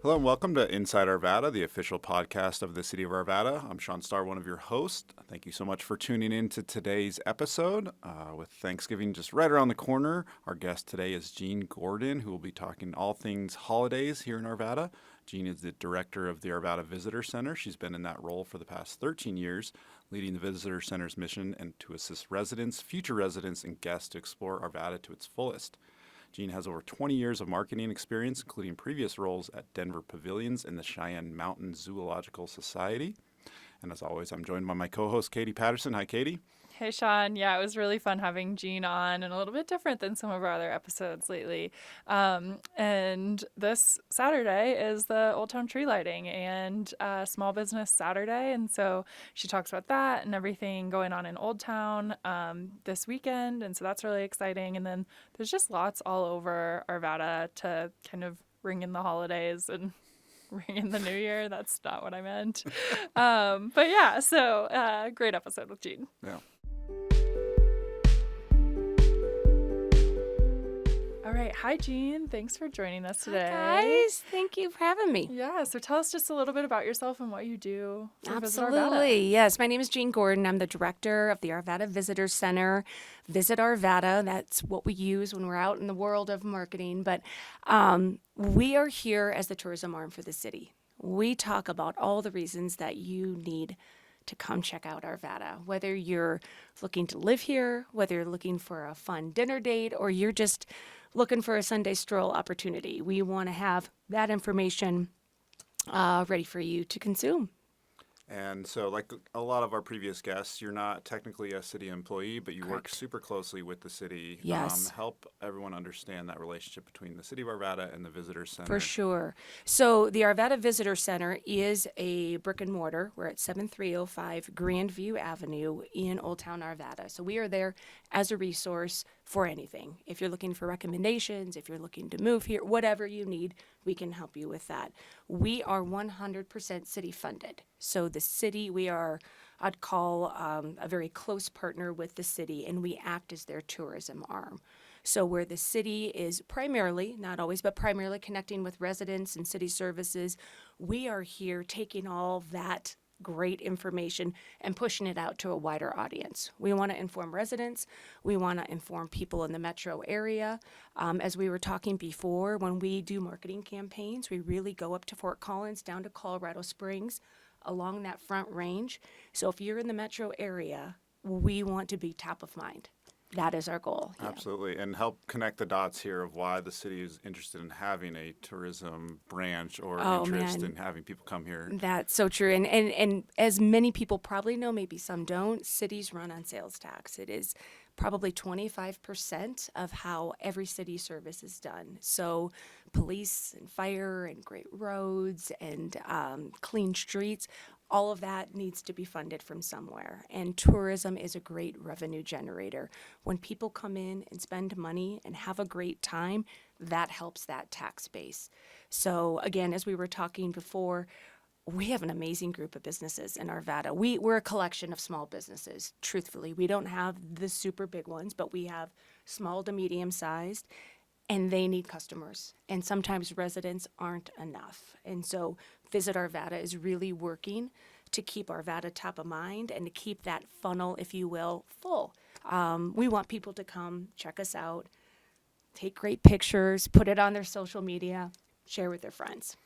Hello and welcome to Inside Arvada, the official podcast of the City of Arvada. I'm Sean Starr, one of your hosts. Thank you so much for tuning in to today's episode. With Thanksgiving just right around the corner, our guest today is Jean Gordon, who will be talking all things holidays here in Arvada. Jean is the director of the Arvada Visitor Center. She's been in that role for the past 13 years, leading the Visitor Center's mission and to assist residents, future residents, and guests to explore Arvada to its fullest. Jean has over 20 years of marketing experience, including previous roles at Denver Pavilions and the Cheyenne Mountain Zoological Society. And as always, I'm joined by my co-host, Katie Patterson. Hi, Katie. Hey, Sean. Yeah, it was really fun having Jean on and a little bit different than some of our other episodes lately. And this Saturday is the Old Town Tree Lighting and Small Business Saturday. And so she talks about that and everything going on in Old Town this weekend. And so that's really exciting. And then there's just lots all over Arvada to kind of ring in the holidays and ring in the new year. That's not what I meant. But yeah, so great episode with Jean. Yeah. All right. Hi, Jean. Thanks for joining us today. Hi, guys. Thank you for having me. Yeah. So tell us just a little bit about yourself and what you do for Visit Arvada. Absolutely. Yes. My name is Jean Gordon. I'm the director of the Arvada Visitor Center. Visit Arvada. That's what we use when we're out in the world of marketing. But we are here as the tourism arm for the city. We talk about all the reasons that you need to come check out Arvada, whether you're looking to live here, whether you're looking for a fun dinner date, or you're just looking for a Sunday stroll opportunity. We want to have that information ready for you to consume. And so like a lot of our previous guests, you're not technically a city employee, but you work super closely with the city. Yes. Help everyone understand that relationship between the City of Arvada and the Visitor Center. For sure. So the Arvada Visitor Center is a brick and mortar. We're at 7305 Grandview Avenue in Old Town Arvada. So we are there as a resource for anything. If you're looking for recommendations, if you're looking to move here, whatever you need, we can help you with that. We are 100% city funded. So the city, we are, I'd call a very close partner with the city, and we act as their tourism arm. So where the city is primarily, not always, but primarily connecting with residents and city services, we are here taking all that great information and pushing it out to a wider audience. We want to inform residents. We want to inform people in the metro area. As we were talking before, when we do marketing campaigns, we really go up to Fort Collins, down to Colorado Springs, along that front range. So if you're in the metro area, we want to be top of mind. That is our goal. Yeah. Absolutely. And help connect the dots here of why the city is interested in having a tourism branch or interest in having people come here. That's so true. And as many people probably know, maybe some don't, cities run on sales tax. It is probably 25% of how every city service is done. So police and fire and great roads and clean streets, all of that needs to be funded from somewhere. And tourism is a great revenue generator. When people come in and spend money and have a great time, that helps that tax base. So again, as we were talking before, we have an amazing group of businesses in Arvada. We're a collection of small businesses, truthfully. We don't have the super big ones, but we have small to medium sized, and they need customers. And sometimes residents aren't enough. And so Visit Arvada is really working to keep Arvada top of mind and to keep that funnel, if you will, full. We want people to come, check us out, take great pictures, put it on their social media, share with their friends.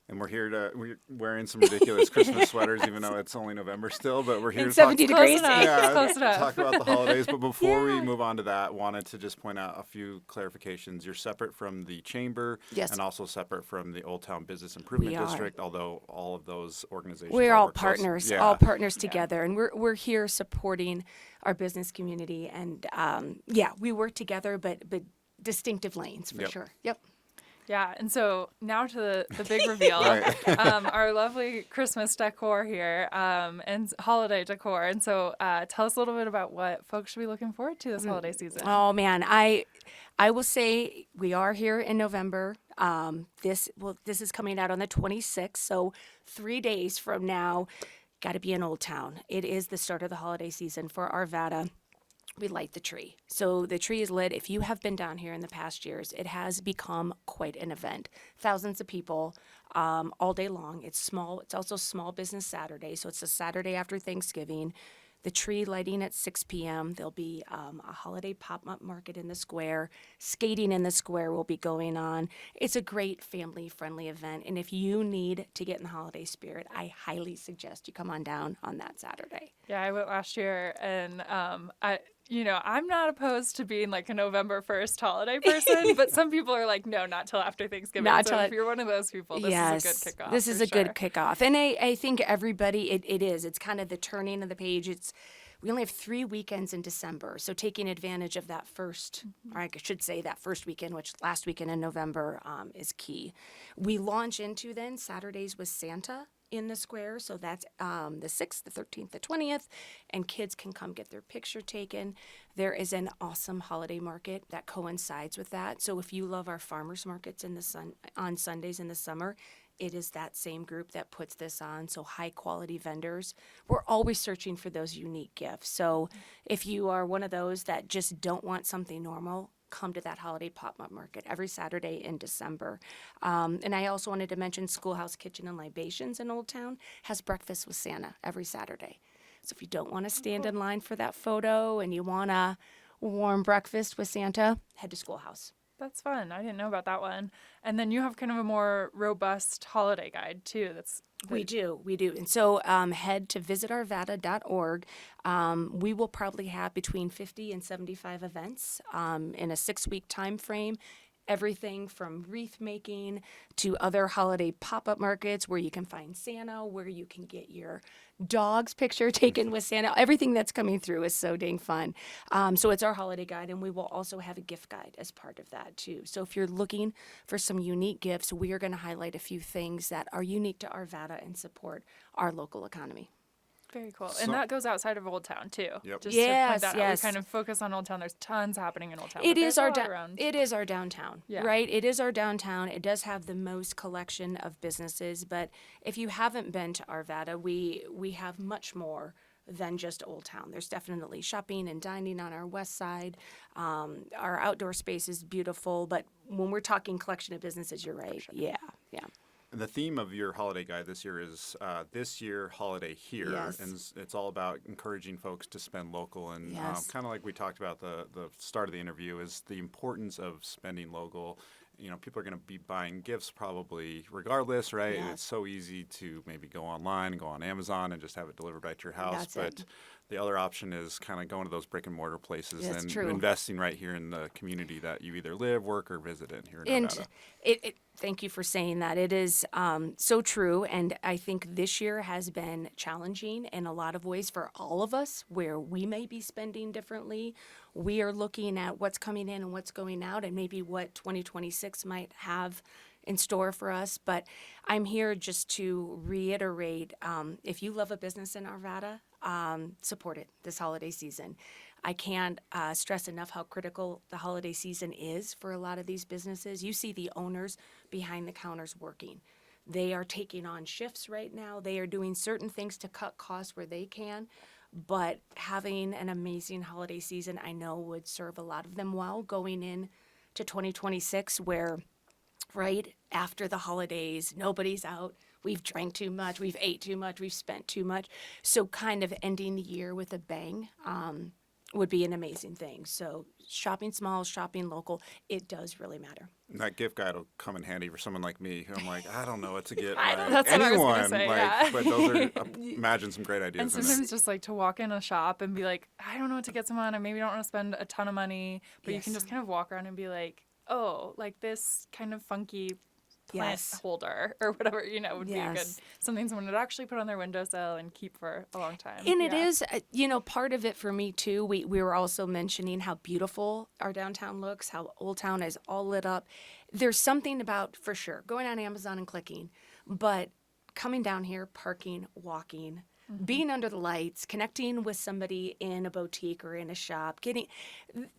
And we're wearing some ridiculous Christmas sweaters, even though it's only November still, but we're here to 70 degrees. talk about the holidays. But before we move on to that, wanted to just point out a few clarifications. You're separate from the chamber and also separate from the Old Town Business Improvement District, although all of those organizations we're all work partners, close. all partners together, and we're here supporting our business community. And we work together, but distinctive lanes for sure. Yep. Yeah, and so now to the big reveal, our lovely Christmas decor here and holiday decor. And so tell us a little bit about what folks should be looking forward to this holiday season. Oh, man, I will say we are here in November. This is coming out on the 26th, so 3 days from now, got to be in Old Town. It is the start of the holiday season for Arvada. we light the tree. So the tree is lit. If you have been down here in the past years, it has become quite an event. Thousands of people all day long. It's small. It's also Small Business Saturday, so it's the Saturday after Thanksgiving. The tree lighting at 6 p.m. There'll be a holiday pop-up market in the square. Skating in the square will be going on. It's a great family-friendly event, and if you need to get in the holiday spirit, I highly suggest you come on down on that Saturday. Yeah, I went last year, and I'm not opposed to being like a November 1st holiday person, but some people are like, no, not till after Thanksgiving. Not so till if you're one of those people, this is a good kickoff. This is for a good sure. kickoff. And I think everybody, it is. It's kind of the turning of the page. We only have 3 weekends in December, so taking advantage of that first, or I should say that first weekend, which last weekend in November is key. We launch into then Saturdays with Santa in the square, so that's the 6th, the 13th, the 20th, and kids can come get their picture taken. There is an awesome holiday market that coincides with that. So if you love our farmers markets on Sundays in the summer, it is that same group that puts this on. So high quality vendors. We're always searching for those unique gifts. So if you are one of those that just don't want something normal, come to that holiday pop-up market every Saturday in December. And I also wanted to mention Schoolhouse Kitchen and Libations in Old Town has breakfast with Santa every Saturday. So if you don't want to stand in line for that photo and you want a warm breakfast with Santa, head to Schoolhouse. That's fun. I didn't know about that one. And then you have kind of a more robust holiday guide too. We do. And so head to visitarvada.org. We will probably have between 50 and 75 events in a 6-week time frame. Everything from wreath making to other holiday pop-up markets where you can find Santa, where you can get your dog's picture taken with Santa. Everything that's coming through is so dang fun. So it's our holiday guide, and we will also have a gift guide as part of that too. So if you're looking for some unique gifts, we are going to highlight a few things that are unique to Arvada and support our local economy. Very cool. And that goes outside of Old Town too. Yep. Just Yes, to point that out. yes. We kind of focus on Old Town. There's tons happening in Old Town. It but is there's our a lot around. it is our downtown, Yeah. right? It is our downtown. It does have the most collection of businesses, but if you haven't been to Arvada, we have much more than just Old Town. There's definitely shopping and dining on our west side. Our outdoor space is beautiful, but when we're talking collection of businesses, you're right. Sure. Yeah. And the theme of your holiday guide this year is this year, holiday here. Yes. And it's all about encouraging folks to spend local. And Yes. kind of like we talked about the start of the interview is the importance of spending local. You know, people are going to be buying gifts probably regardless, right? And Yes. it's so easy to maybe go online and go on Amazon and just have it delivered right to your house. That's but it. the other option is kind of going to those brick and mortar places That's and true. investing right here in the community that you either live, work, or visit in here in And Nevada. thank you for saying that. It is so true. And I think this year has been challenging in a lot of ways for all of us, where we may be spending differently. We are looking at what's coming in and what's going out, and maybe what 2026 might have in store for us. But I'm here just to reiterate, if you love a business in Arvada, support it this holiday season. I can't stress enough how critical the holiday season is for a lot of these businesses. You see the owners behind the counters working. They are taking on shifts right now. They are doing certain things to cut costs where they can. But having an amazing holiday season, I know, would serve a lot of them well going in to 2026, where right after the holidays, nobody's out. We've drank too much. We've ate too much. We've spent too much. So kind of ending the year with a bang would be an amazing thing. So shopping small, shopping local, it does really matter. And that gift guide will come in handy for someone like me who I'm like, I don't know what to get That's what I was anyone. gonna say, yeah. But those are imagine some great ideas. And in there. sometimes just like to walk in a shop and be like, I don't know what to get someone. I maybe don't want to spend a ton of money, but you can Yes. just kind of walk around and be like, oh, like this kind of funky plant Yes. holder or whatever, would be a good, Yes. something someone would actually put on their windowsill and keep for a long time. And it Yeah. is, part of it for me too. We were also mentioning how beautiful our downtown looks, how Old Town is all lit up. There's something about, for sure, going on Amazon and clicking, but coming down here, parking, walking, being under the lights, connecting with somebody in a boutique or in a shop, getting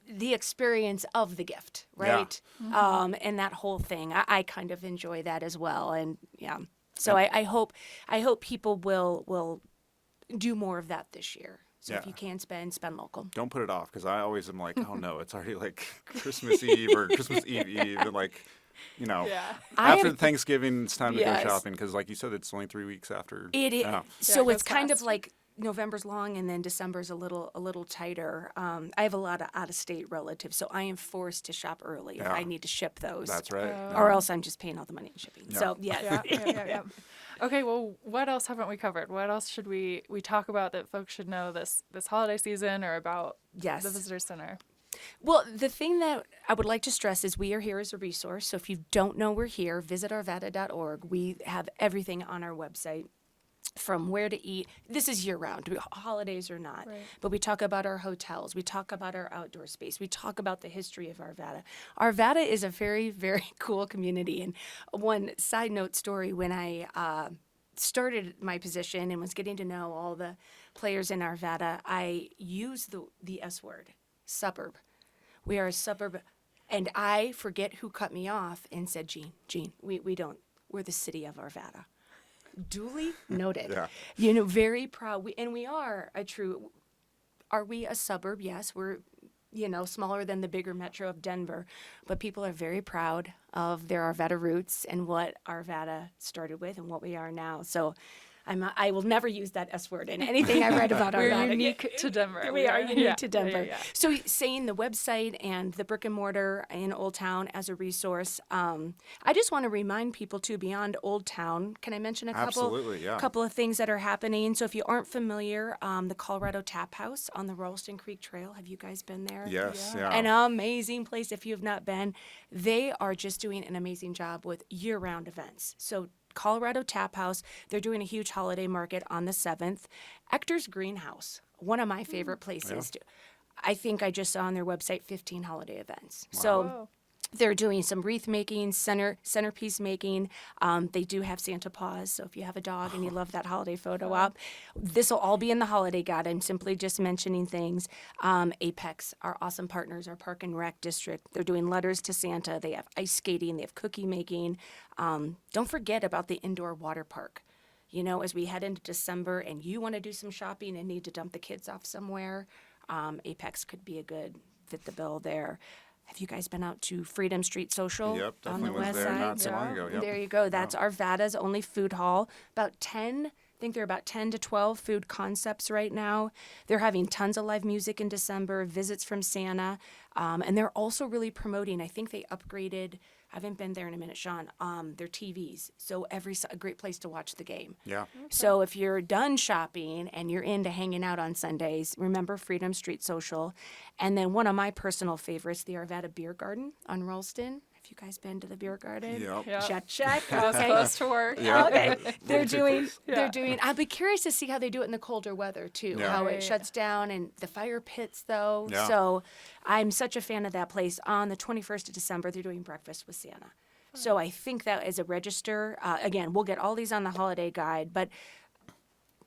the experience of the gift, Yeah. right? And that whole thing. I kind of enjoy that as well. And yeah, so I hope people will do more of that this year. So if Yeah. you can spend local. Don't put it off, because I always am like, oh no, it's already like Christmas Eve or Christmas Eve, and like, Yeah. after Thanksgiving, it's time to Yes. go shopping, because like you said, it's only 3 weeks after. It is. Yeah. So it it's goes kind of fast. like November's long and then December's a little tighter. I have a lot of out of state relatives, so I am forced to shop early if Yeah. I need to ship those. That's right. Or else I'm just paying all the money in shipping. Yeah. So yeah. Yeah. Okay, well, what else haven't we covered? What else should we talk about that folks should know this holiday season or about Yes. the visitor center? Well, the thing that I would like to stress is we are here as a resource. So if you don't know we're here, visit arvada.org. We have everything on our website, from where to eat. This is year round, holidays or not. Right. But we talk about our hotels. We talk about our outdoor space. We talk about the history of Arvada. Arvada is a very, very cool community. And one side note story, when I started my position and was getting to know all the players in Arvada, I used the S word, suburb. We are a suburb. And I forget who cut me off and said, Jean, we don't, we're the city of Arvada. Duly noted. Yeah. Very proud. We are a true. Are we a suburb? Yes, we're, smaller than the bigger metro of Denver, but people are very proud of their Arvada roots and what Arvada started with and what we are now. So I will never use that S word in anything I write about We're Arvada. unique to Denver. We are unique to Denver. Yeah. So saying the website and the brick and mortar in Old Town as a resource, I just want to remind people too, beyond Old Town, can I mention a Absolutely, yeah. couple of things that are happening? So if you aren't familiar, the Colorado Tap House on the Royalston Creek Trail, have you guys been there? Yes. Yeah. Yeah. An amazing place if you have not been. They are just doing an amazing job with year-round events. So Colorado Tap House, they're doing a huge holiday market on the 7th. Ector's Greenhouse, one of my favorite places. I think I just saw on their website 15 holiday events. So Whoa. they're doing some wreath making, centerpiece making. They do have Santa Paws, so if you have a dog and you love that holiday photo op, this will all be in the holiday guide. I'm simply just mentioning things. Apex, our awesome partners, our Park and Rec district, they're doing letters to Santa. They have ice skating. They have cookie making. Don't forget about the indoor water park. As we head into December and you want to do some shopping and need to dump the kids off somewhere, Apex could be a good fit the bill there. Have you guys been out to Freedom Street Social Yep, on definitely the was west there side? not so long ago. Yep. There you go. That's Arvada's only food hall. About 10, I think there are about 10 to 12 food concepts right now. They're having tons of live music in December, visits from Santa, and they're also really promoting. I think they upgraded. I haven't been there in a minute, Sean. Their TVs, so a great place to watch the game. Yeah. So if you're done shopping and you're into hanging out on Sundays, remember Freedom Street Social. And then one of my personal favorites, the Arvada Beer Garden on Rollston. Have you guys been to the beer garden? Yep. Yeah. Check. I was Okay. close to work. Yeah. Okay. They're Little too doing. close. They're doing. I'd be curious to see how they do it in the colder weather too. Yeah. How Right. it shuts down and the fire pits though. Yeah. So I'm such a fan of that place. On the 21st of December, they're doing breakfast with Santa. So I think that as a register, again, we'll get all these on the holiday guide, but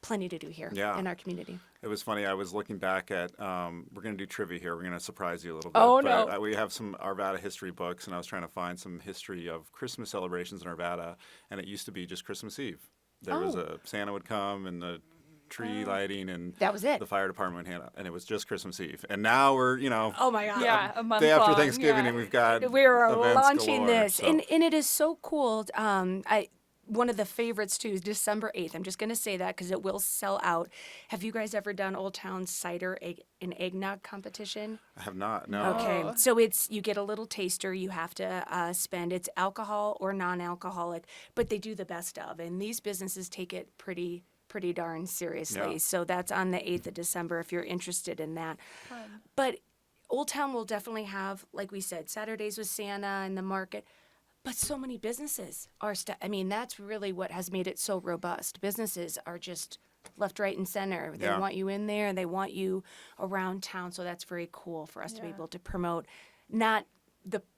plenty to do here Yeah. in our community. It was funny. I was looking back at. We're going to do trivia here. We're going to surprise you a little bit. Oh, but, no. We have some Arvada history books, and I was trying to find some history of Christmas celebrations in Arvada, and it used to be just Christmas Eve. There was Oh. Santa would come and the tree lighting and That was it. the fire department would hand out, and it was just Christmas Eve. And now we're Oh my God. Yeah, a month day after long, Thanksgiving, yeah. and we've got We're events launching galore, this, so. and it is so cool. One of the favorites too is December 8th. I'm just going to say that because it will sell out. Have you guys ever done Old Town cider and eggnog competition? I have not. No. Okay, Oh. so you get a little taster. You have to spend. It's alcohol or non-alcoholic, but they do the best of, and these businesses take it pretty darn seriously. Yeah. So that's on the 8th of December if you're interested in that. Fun. But Old Town will definitely have, like we said, Saturdays with Santa and the market. But so many businesses are, that's really what has made it so robust. Businesses are just left, right, and center. They Yeah. want you in there and they want you around town. So that's very cool for us to be Yeah. able to promote not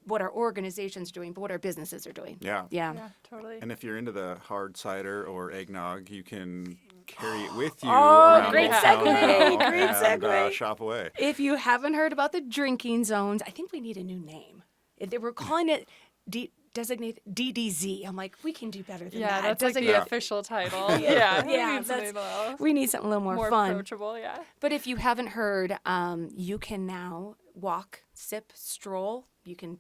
what our organization's doing, but what our businesses are doing. Yeah. Yeah. Yeah, totally. And if you're into the hard cider or eggnog, you can carry it with you Oh, around great Old Town segue, now great and, segue. shop away. If you haven't heard about the drinking zones, I think we need a new name. They were calling it Designate DDZ. I'm like, we can do better than Yeah, that. that's like the official title. Yeah, We need something we need something a little more more fun. approachable. Yeah. But if you haven't heard, you can now walk, sip, stroll. You can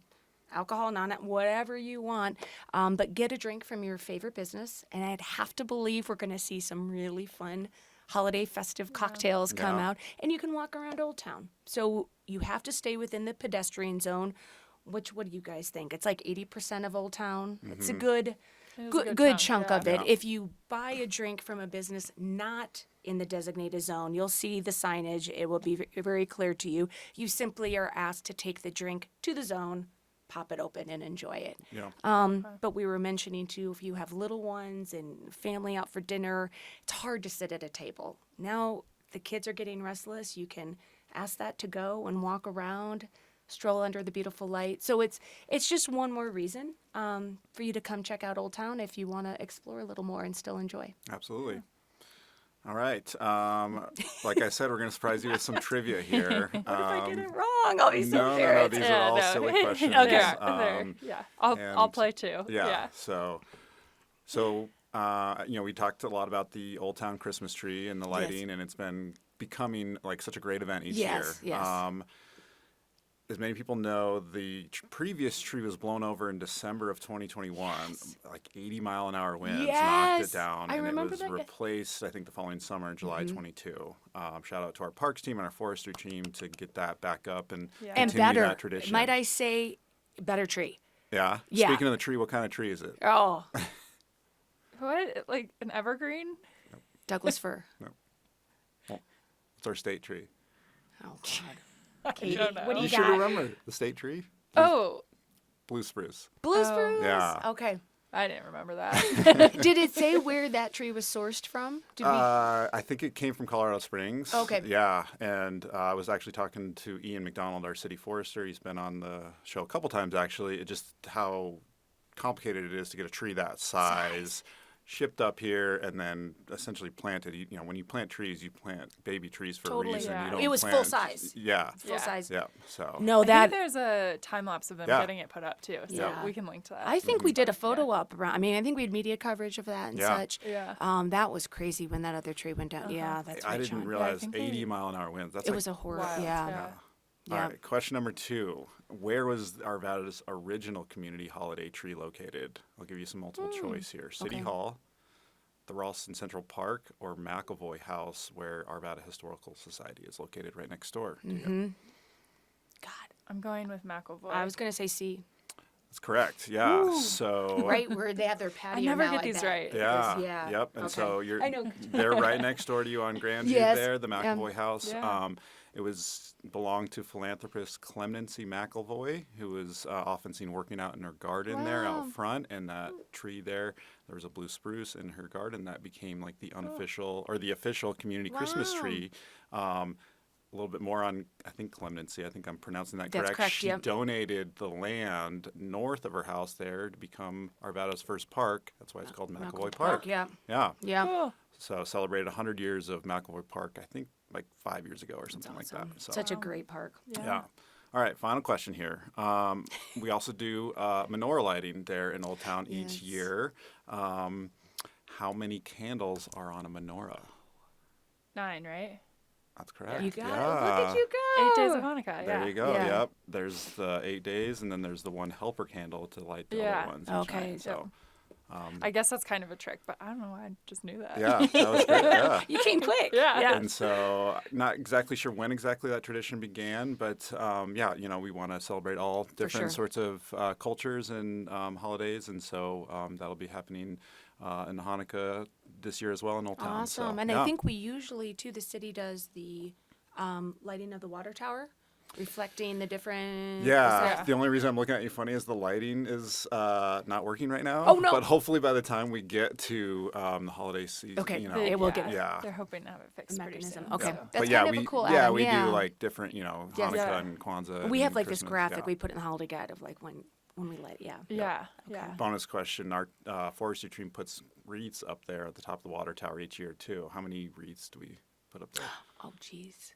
alcohol, whatever you want, but get a drink from your favorite business. And I'd have to believe we're going to see some really fun holiday festive cocktails come Yeah. out. And you can walk around Old Town. So you have to stay within the pedestrian zone. What do you guys think? It's like 80% of Old Town. It's a good It is a good chunk yeah. of it. Yeah. If you buy a drink from a business not in the designated zone, you'll see the signage. It will be very clear to you. You simply are asked to take the drink to the zone, pop it open, and enjoy it. Yeah. But we were mentioning too, if you have little ones and family out for dinner, it's hard to sit at a table. Now the kids are getting restless. You can ask that to go and walk around, stroll under the beautiful light. So it's just one more reason for you to come check out Old Town if you want to explore a little more and still enjoy. Absolutely. All right. Like I said, we're going to surprise you with some trivia here. What if I get it wrong? I'll be so no, embarrassed. these are all silly questions. Okay. Yeah. I'll and- play too. Yeah. So, we talked a lot about the Old Town Christmas tree and the lighting, and it's been becoming like such a great event each year. Yes. As many people know, the previous tree was blown over in December of 2021. Like 80-mile-an-hour winds knocked Yes. it down, I and it remember was that. replaced, I think, the following summer, July 22. Shout out to our parks team and our forestry team to get that back up and Yeah. And continue better, that tradition. might I say, better tree. Yeah? Yeah. Speaking of the tree, what kind of tree is it? Oh, What? Like an evergreen? Douglas fir. It's our state tree. Oh, God. I Katie, don't know. what do You you should got? remember the state tree. Oh, Blue spruce. Blue Oh. spruce? Yeah. Okay. I didn't remember that. Did it say where that tree was sourced from? Did we? I think it came from Colorado Springs. Okay. Yeah, and I was actually talking to Ian McDonald, our city forester. He's been on the show a couple times, actually. Just how complicated it is to get a tree that size shipped up here and then essentially planted. When you plant trees, you plant baby trees for Totally. a reason. Yeah. You don't It was full plant- size. Yeah. Full Yeah. size. Yeah. So. No, I that. think there's a time lapse of them Yeah. getting it put up too, so Yeah. we can link to that. I think we did a photo op around. I mean, I think we had media coverage of that and Yeah. such. Yeah. That was crazy when that other tree went down. Yeah, that's I right, didn't Sean. realize think they- 80-mile-an-hour winds. That's It like was a horror. Wild, Yeah. yeah. All Yeah. right, question number 2. Where was Arvada's original community holiday tree located? I'll give you some multiple choice here. City Okay. Hall, the Ralston Central Park, or McAvoy House, where Arvada Historical Society is located right next door to you. God. I'm going with McAvoy. I was going to say C. That's correct, yeah. So, Right where they have their patio. never now, get I these bet. right. yeah, Yeah. yep. And Okay. so I know. they're right next door to you on Grandview Yes, there, the McAvoy House. Yeah. It belonged to philanthropist Clemency McAvoy, who was often seen working out in her garden there Wow. out front. And that tree there was a blue spruce in her garden that became like the unofficial or the official community Christmas Wow. tree. A little bit more on, I think, Clemency. I think I'm pronouncing that That's correct. correct, She yep. donated the land north of her house there to become Arvada's first park. That's why it's called McAvoy Park. Yeah. Yeah. Yeah. Cool. So celebrated 100 years of McAvoy Park, I think like 5 years ago or something like that. So, Such a great park. yeah. All right, final question here. We also do menorah lighting there in Old Town each Yes. year. How many candles are on a menorah? 9, right? That's correct. You got yeah. it. Look at you go. 8 days of Hanukkah. There yeah. you go. Yeah. Yep. There's the 8 days, and then there's the one helper candle to light the Yeah. other ones. Each Okay. night, so, I guess that's kind of a trick, but I don't know. I just knew that. yeah, that was great. Yeah. You came quick. Yeah. And so, not exactly sure when exactly that tradition began, but we want to celebrate all different sure. sorts of cultures and holidays, and so that'll be happening in Hanukkah this year as well in Old Town. Awesome. So, And yeah. I think we usually, too, the city does the lighting of the water tower, reflecting the different. Yeah, Yeah. the only reason I'm looking at you funny is the lighting is not working right now. Oh, no. But hopefully by the time we get to the holiday season, Okay, They- it will get it. Yeah. They're hoping to have it fixed pretty Mechanism. soon. Okay. so. That's but yeah, kind of we a cool yeah add-on, we yeah. do like different Yes. Hanukkah Yeah. and Kwanzaa. We have and like this Christmas, graphic yeah. we put in the holiday guide of like when we light. Yeah. Yeah. Yeah. Bonus question: our forestry team puts wreaths up there at the top of the water tower each year too. How many wreaths do we put up there? Oh, geez.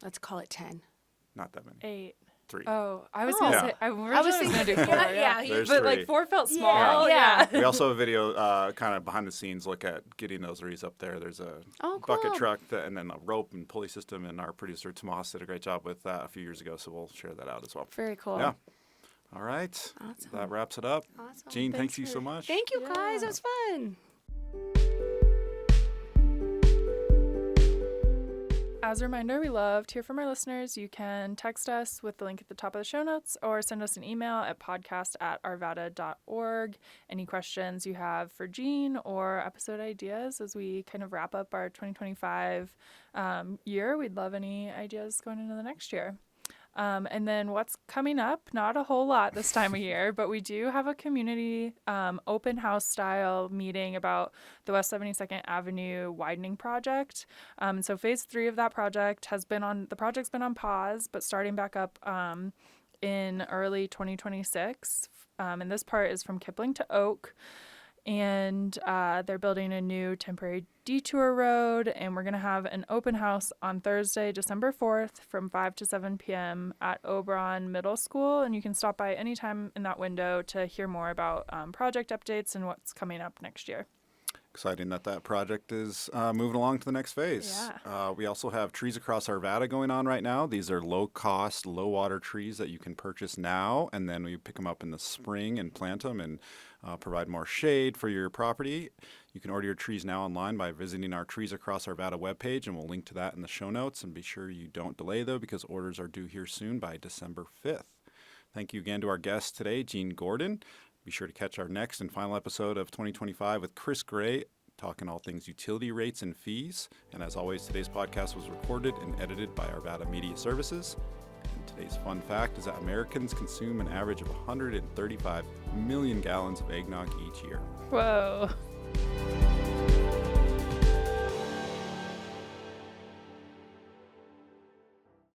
Let's call it 10. Not that many. 8. 3. Oh, I was gonna Yeah. say I originally was gonna do 4. yeah, There's but 3. like 4 felt small. Yeah. We also have a video kind of behind the scenes look at getting those wreaths up there. There's a bucket cool. truck and then a rope and pulley system, and our producer Tomas did a great job with that a few years ago, so we'll share that out as well. Very cool. Yeah. All right. Awesome. That wraps it up. Awesome. Jean, thank Thanks you so for- much. Thank you, guys. Yeah. It was fun. As a reminder, we love to hear from our listeners. You can text us with the link at the top of the show notes or send us an email at podcast@arvada.org. Any questions you have for Jean or episode ideas as we kind of wrap up our 2025 year, we'd love any ideas going into the next year. And then what's coming up, not a whole lot this time of year, but we do have a community open house style meeting about the West 72nd Avenue widening project. So phase 3 of that project the project's been on pause, but starting back up in early 2026. And this part is from Kipling to Oak. And they're building a new temporary detour road, and we're going to have an open house on Thursday, December 4th from 5 to 7 p.m. at Oberon Middle School, and you can stop by anytime in that window to hear more about project updates and what's coming up next year. Exciting that project is moving along to the next phase. Yeah. We also have Trees Across Arvada going on right now. These are low-cost, low-water trees that you can purchase now, and then we pick them up in the spring and plant them and provide more shade for your property. You can order your trees now online by visiting our Trees Across Arvada webpage, and we'll link to that in the show notes. And be sure you don't delay, though, because orders are due here soon by December 5th. Thank you again to our guest today, Jean Gordon. Be sure to catch our next and final episode of 2025 with Chris Gray, talking all things utility rates and fees. And as always, today's podcast was recorded and edited by Arvada Media Services. And today's fun fact is that Americans consume an average of 135 million gallons of eggnog each year. Whoa.